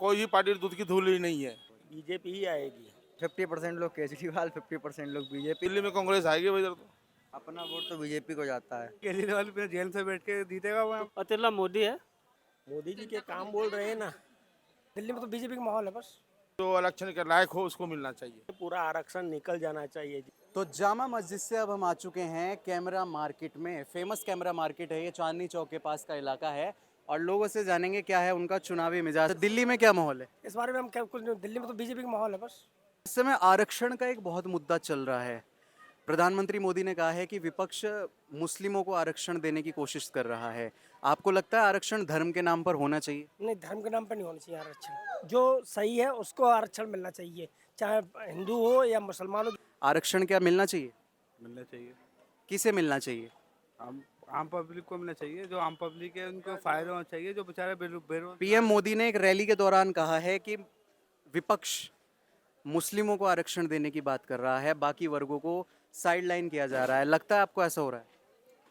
कोई भी पार्टी दूध की धूल ही नहीं है। बीजेपी ही आएगी। 50% लोग केजरीवाल, 50% लोग बीजेपी। दिल्ली में कांग्रेस आएगी भाई इधर तो। अपना वोट तो बीजेपी को जाता है। केजरीवाल पे जेल से बैठ के जीतेगा वो। अकेला मोदी है। मोदी जी के काम बोल रहे हैं ना। दिल्ली में तो बीजेपी का माहौल है बस। जो इलेक्शन के लायक हो उसको मिलना चाहिए। पूरा आरक्षण निकल जाना चाहिए जी। तो जामा मस्जिद से अब हम आ चुके हैं कैमरा मार्केट में। फेमस कैमरा मार्केट है ये, चांदनी चौक के पास का इलाका है और लोगों से जानेंगे क्या है उनका चुनावी मिजाज। दिल्ली में क्या माहौल है इस बारे में हम क्या कुछ नहीं, दिल्ली में तो बीजेपी का माहौल है बस। इस समय? आरक्षण का एक बहुत मुद्दा चल रहा है। प्रधानमंत्री मोदी ने कहा है कि विपक्ष मुस्लिमों को आरक्षण देने की कोशिश कर रहा है। आपको लगता है आरक्षण धर्म के नाम पर होना चाहिए? नहीं, धर्म के नाम पर नहीं होना चाहिए आरक्षण। जो सही है उसको आरक्षण मिलना चाहिए, चाहे हिंदू हो या मुसलमान हो। आरक्षण क्या मिलना चाहिए? मिलना चाहिए। किसे मिलना चाहिए? आम पब्लिक को मिलना चाहिए। जो आम पब्लिक है उनको फायदा होना चाहिए। जो बेचारे बेरोजगार। पीएम मोदी ने एक रैली के दौरान कहा है कि विपक्ष मुस्लिमों को आरक्षण देने की बात कर रहा है, बाकी वर्गों को साइडलाइन किया जा रहा है। लगता है आपको ऐसा हो रहा है?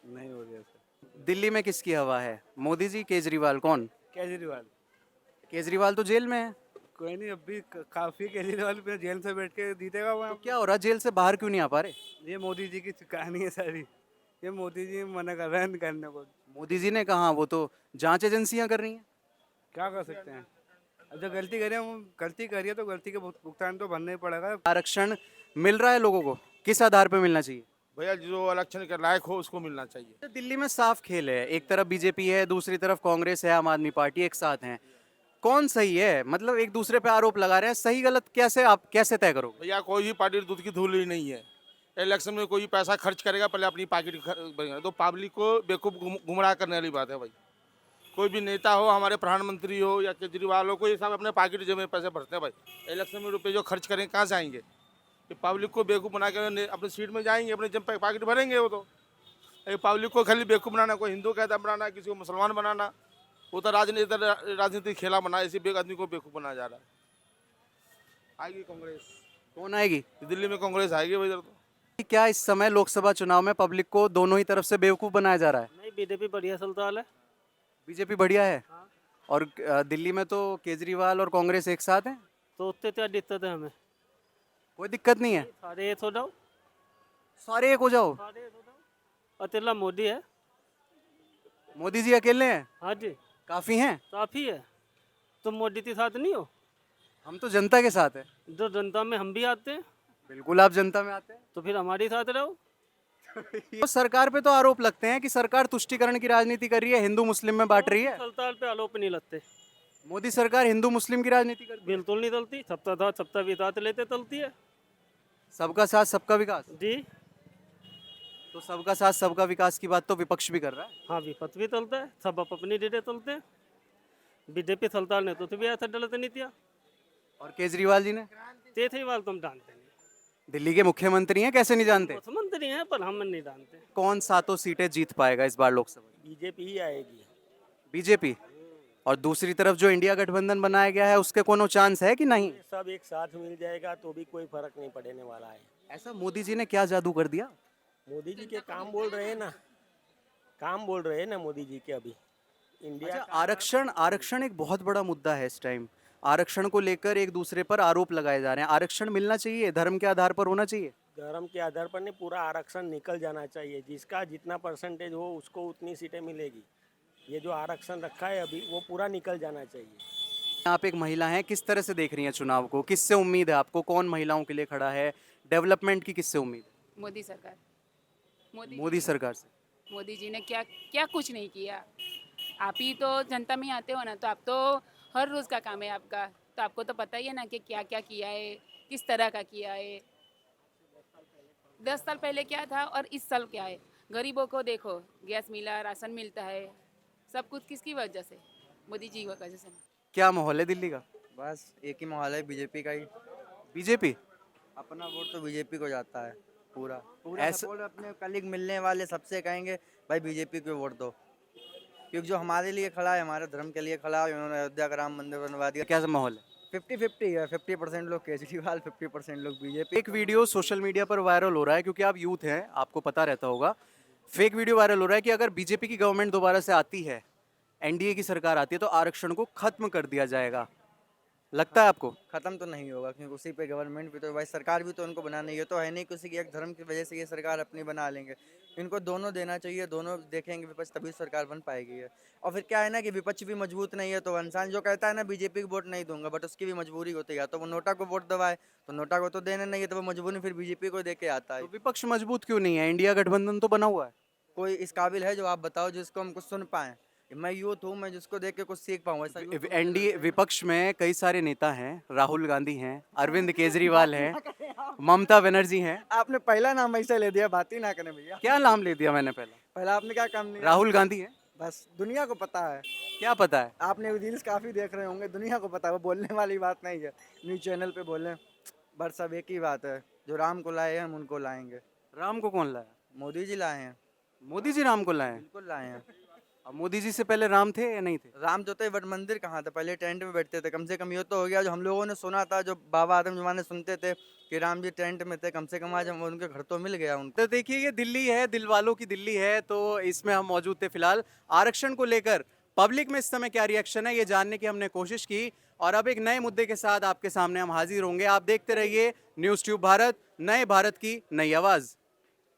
नहीं हो रही ऐसा। दिल्ली में किसकी हवा है, मोदी जी केजरीवाल, कौन? केजरीवाल। केजरीवाल तो जेल में है। कोई नहीं, अब भी काफी केजरीवाल पे जेल से बैठ के जीतेगा वो। तो क्या हो रहा है, जेल से बाहर क्यों नहीं आ पा रहे? ये मोदी जी की कहानी है सारी। ये मोदी जी मना कर रहे हैं करने को। मोदी जी ने कहा, वो तो जांच एजेंसियां कर रही हैं। क्या कर सकते हैं? अब जो गलती करी है वो गलती करी है तो गलती के भुगतान तो भरना ही पड़ेगा। आरक्षण मिल रहा है लोगों को, किस आधार पर मिलना चाहिए? भैया जो इलेक्शन के लायक हो उसको मिलना चाहिए। दिल्ली में साफ खेल है, एक तरफ बीजेपी है, दूसरी तरफ कांग्रेस है, आम आदमी पार्टी एक साथ हैं। कौन सही है? मतलब एक दूसरे पे आरोप लगा रहे हैं, सही गलत कैसे, आप कैसे तय करोगे? भैया कोई भी पार्टी दूध की धूल ही नहीं है। इलेक्शन में कोई पैसा खर्च करेगा पहले अपनी पॉकेट भरेगा, तो पब्लिक को बेवकूफ़ गुमराह करने वाली बात है भाई। कोई भी नेता हो, हमारे प्रधानमंत्री हो या केजरीवाल हो, कोई सब अपने पॉकेट जब में पैसे भरते हैं भाई। इलेक्शन में रुपये जो खर्च करेंगे कहाँ से आएंगे? ये पब्लिक को बेवकूफ़ बना के अपनी सीट में जाएंगे, अपने जब पॉकेट भरेंगे वो तो। ये पब्लिक को खाली बेवकूफ़ बनाना, कोई हिंदू कहता बनाना, किसी को मुसलमान बनाना, वो तो राजनीतिक खेला बना, इसी आदमी को बेवकूफ़ बनाया जा रहा है। आएगी कांग्रेस। कौन आएगी? दिल्ली में कांग्रेस आएगी भाई इधर तो। क्या इस समय लोकसभा चुनाव में पब्लिक को दोनों ही तरफ से बेवकूफ बनाया जा रहा है? नहीं, बीजेपी बढ़िया चलता है। बीजेपी बढ़िया है। और दिल्ली में तो केजरीवाल और कांग्रेस एक साथ हैं, तो उत्ते क्या दिक्कत है हमें? कोई दिक्कत नहीं है। सारे एक हो जाओ। सारे एक हो जाओ। सारे एक हो जाओ। अकेला मोदी है। मोदी जी अकेले हैं? हाँ जी, काफी हैं। काफी है। तुम मोदी के साथ नहीं हो? हम तो जनता के साथ है। जो जनता में हम भी आते हैं, बिल्कुल, आप जनता में आते हैं। तो फिर हमारे साथ रहो। तो सरकार पे तो आरोप लगते हैं कि सरकार तुष्टीकरण की राजनीति कर रही है, हिंदू मुस्लिम में बांट रही है। चलता पे आलोप नहीं लगते। मोदी सरकार हिंदू मुस्लिम की राजनीति कर रही है। बिल्कुल नहीं चलती। सबका साथ सबका विकास लेते चलती है सबका साथ सबका विकास। जी। तो सबका साथ सबका विकास की बात तो विपक्ष भी कर रहा है। हाँ, विपक्ष भी चलता है, सब अपनी डेटे चलते हैं। बीजेपी चलता नहीं तो भी ऐसा डलते नहीं थिया। और केजरीवाल जी ने, केजरीवाल तुम जानते नहीं। दिल्ली के मुख्यमंत्री हैं, कैसे नहीं जानते? मुख्यमंत्री हैं पर हम नहीं जानते। कौन सातों सीटें जीत पाएगा इस बार लोकसभा? बीजेपी ही आएगी। बीजेपी। और दूसरी तरफ जो इंडिया गठबंधन बनाया गया है उसके कोनो चांस है कि नहीं? सब एक साथ मिल जाएगा तो भी कोई फर्क नहीं पड़ने वाला है। ऐसा मोदी जी ने क्या जादू कर दिया? मोदी जी के काम बोल रहे हैं ना। काम बोल रहे हैं ना मोदी जी के अभी। इंडिया अच्छा, आरक्षण एक बहुत बड़ा मुद्दा है इस टाइम। आरक्षण को लेकर एक दूसरे पर आरोप लगाए जा रहे हैं। आरक्षण मिलना चाहिए, धर्म के आधार पर होना चाहिए। धर्म के आधार पर नहीं, पूरा आरक्षण निकल जाना चाहिए। जिसका जितना परसेंटेज हो उसको उतनी सीटें मिलेगी। ये जो आरक्षण रखा है अभी वो पूरा निकल जाना चाहिए। आप एक महिला हैं, किस तरह से देख रही हैं चुनाव को? किससे उम्मीद है आपको? कौन महिलाओं के लिए खड़ा है? डेवलपमेंट की किससे उम्मीद है? मोदी सरकार। मोदी सरकार से। मोदी जी ने क्या क्या कुछ नहीं किया। आप ही तो जनता में आते हो ना, तो आप तो हर रोज़ का काम है आपका, तो आपको तो पता ही है ना कि क्या क्या किया है, किस तरह का किया है। 10 साल पहले क्या था और इस साल क्या है। गरीबों को देखो, गैस मिला, राशन मिलता है, सब कुछ किसकी वजह से? मोदी जी की वजह से। क्या माहौल है दिल्ली का? बस एक ही माहौल है, बीजेपी का ही। बीजेपी। अपना वोट तो बीजेपी को जाता है पूरा। ऐसा- सपोर्ट अपने कलीग मिलने वाले सबसे कहेंगे भाई बीजेपी को वोट दो, क्योंकि जो हमारे लिए खड़ा है, हमारे धर्म के लिए खड़ा है, उन्होंने अयोध्या का राम मंदिर बनवा दिया। क्या माहौल है? 50-50 है। 50% लोग केजरीवाल, 50% लोग बीजेपी। एक वीडियो सोशल मीडिया पर वायरल हो रहा है, क्योंकि आप यूथ हैं, आपको पता रहता होगा। फेक वीडियो वायरल हो रहा है कि अगर बीजेपी की गवर्नमेंट दोबारा से आती है, एनडीए की सरकार आती है, तो आरक्षण को खत्म कर दिया जाएगा। लगता है आपको? खत्म तो नहीं होगा, क्योंकि उसी पे गवर्नमेंट भी तो भाई, सरकार भी तो उनको बनानी है, ये तो है नहीं किसी की एक धर्म की वजह से ये सरकार अपनी बना लेंगे। इनको दोनों देना चाहिए, दोनों देखेंगे विपक्ष, तभी सरकार बन पाएगी है। और फिर क्या है ना कि विपक्ष भी मजबूत नहीं है, तो इंसान जो कहता है ना बीजेपी को वोट नहीं दूंगा, बट उसकी भी मजबूरी होती है, या तो वो नोटा को वोट दबाए, तो नोटा को तो देने नहीं है, तो वो मजबूरी फिर बीजेपी को दे के आता है। तो विपक्ष मजबूत क्यों नहीं है? इंडिया गठबंधन तो बना हुआ है। कोई इस काबिल है जो आप बताओ जिसको हम कुछ सुन पाए? मैं यूथ हूँ, मैं जिसको देख के कुछ सीख पाऊँ, ऐसा youth तो एनडीए विपक्ष में कई सारे नेता हैं, राहुल गांधी हैं, अरविंद केजरीवाल हैं, ममता बनर्जी हैं। आपने पहला नाम ऐसे ले दिया, बात ही ना करें भैया। क्या नाम ले दिया मैंने पहला? पहला आपने क्या काम नहीं, राहुल गांधी हैं। बस दुनिया को पता है, क्या पता है? आपने रील्स काफी देख रहे होंगे, दुनिया को पता है, वो बोलने वाली बात नहीं है, न्यूज चैनल पे बोले, बट सब एक ही बात है, जो राम को लाए हैं हम उनको लाएंगे। राम को कौन लाया? मोदी जी लाए हैं, मोदी जी राम को लाए हैं। बिल्कुल लाए हैं। अब मोदी जी से पहले राम थे या नहीं थे? राम जो थे, बट मंदिर कहाँ था? पहले टेंट में बैठते थे, कम से कम ये तो हो गया जो हम लोगों ने सुना था, जो बाबा आदम जमाने सुनते थे कि राम जी टेंट में थे, कम से कम आज हम उनके घर तो मिल गया उनको। तो देखिए ये दिल्ली है, दिल वालों की दिल्ली है, तो इसमें हम मौजूद थे फिलहाल। आरक्षण को लेकर पब्लिक में इस समय क्या रिएक्शन है ये जानने की हमने कोशिश की, और अब एक नए मुद्दे के साथ आपके सामने हम हाजिर होंगे। आप देखते रहिए न्यूज़ ट्यूब भारत, नए भारत की नई आवाज़।